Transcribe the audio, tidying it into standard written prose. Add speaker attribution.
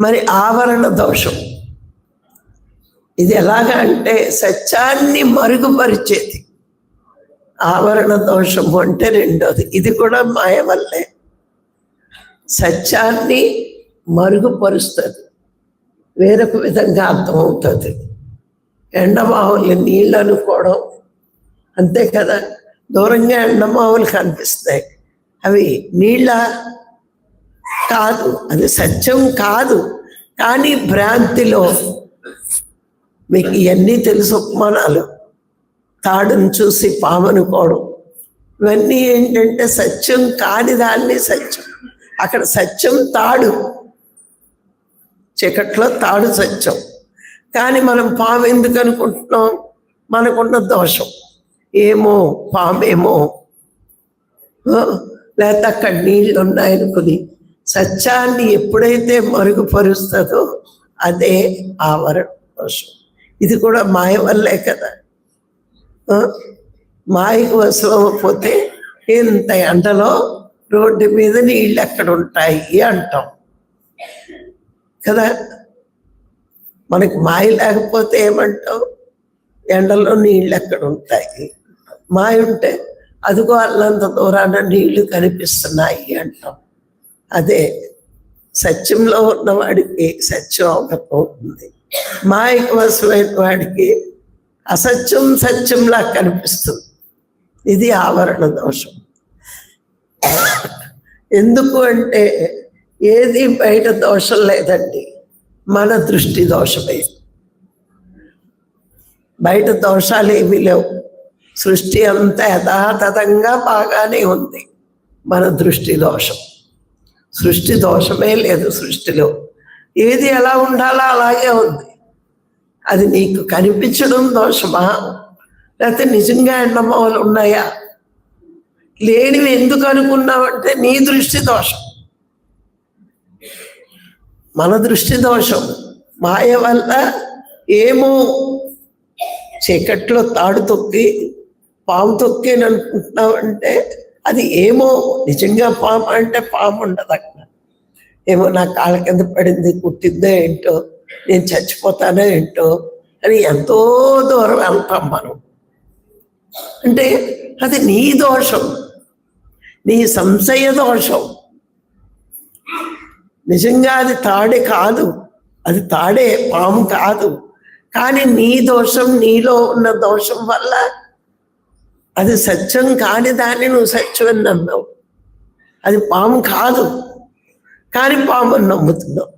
Speaker 1: మరి ఆవరణ దోషం ఇది ఎలాగా అంటే సత్యాన్ని మరుగుపరిచేది. ఆవరణ దోషం అంటే రెండోది, ఇది కూడా మాయ వల్లే. సత్యాన్ని మరుగుపరుస్తుంది, వేరొక విధంగా అర్థమవుతుంది. ఎండమావులు నీళ్ళు అనుకోవడం అంతే కదా, దూరంగా ఎండమావులు కనిపిస్తాయి, అవి నీళ్ళ కాదు, అది సత్యం కాదు. కానీ భ్రాంతిలో మీకు ఇవన్నీ తెలుసు, ఉపమానాలు, తాడును చూసి పామనుకోవడం, ఇవన్నీ ఏంటంటే సత్యం కాని దాన్ని సత్యం. అక్కడ సత్యం తాడు, చీకట్లో తాడు సత్యం. కానీ మనం పాము ఎందుకు అనుకుంటున్నాం? మనకున్న దోషం, ఏమో పామేమో, లేకపోతే అక్కడ నీళ్ళు ఉన్నాయనుకుని. సత్యాన్ని ఎప్పుడైతే మరుగుపరుస్తుందో అదే ఆవరణ దోషం. ఇది కూడా మాయ వల్లే కదా. మాయకు వసలకపోతే ఇంత ఎండలో రోడ్డు మీద నీళ్ళు ఎక్కడ ఉంటాయి అంటాం కదా. మనకి మాయ లేకపోతే ఏమంటాం? ఎండలో నీళ్ళు ఎక్కడ ఉంటాయి. మాయ ఉంటే అదిగో అల్లంత దూరాన నీళ్లు కనిపిస్తున్నాయి అంటాం. అదే సత్యంలో ఉన్నవాడికి సత్యం అవకపోతుంది, మాయకు వశమైన వాడికి అసత్యం సత్యంలా కనిపిస్తుంది. ఇది ఆవరణ దోషం. ఎందుకు అంటే ఏది బయట దోషం లేదండి, మన దృష్టి దోషమే. బయట దోషాలు ఏమీ లేవు, సృష్టి అంతా యథాతథంగా బాగానే ఉంది. మన దృష్టి దోషం, సృష్టి దోషమే లేదు. సృష్టిలో ఏది ఎలా ఉండాలో అలాగే ఉంది. అది నీకు కనిపించడం దోషమా, లేకపోతే నిజంగా ఎండమావులు ఉన్నాయా? లేనివి ఎందుకు అనుకున్నావంటే నీ దృష్టి దోషం, మన దృష్టి దోషం. మాయ వల్ల ఏమో చీకట్లో తాడు తొక్కి పాము తొక్కి అని అనుకుంటున్నావంటే అది ఏమో. నిజంగా పాము అంటే పాము ఉండదు అక్కడ. ఏమో నా కాళ్ళ కింద పడింది, కుట్టిందో ఏంటో, నేను చచ్చిపోతానో ఏంటో అని ఎంతో దూరం వెళ్తాం మనం. అంటే అది నీ దోషం, నీ సంశయ దోషం. నిజంగా అది తాడే కాదు, అది తాడే, పాము కాదు. కానీ నీ దోషం, నీలో ఉన్న దోషం వల్ల అది సత్యం కాని దాన్ని నువ్వు సత్యం అని నమ్మావు. అది పాము కాదు, కానీ పాము అని నమ్ముతున్నావు.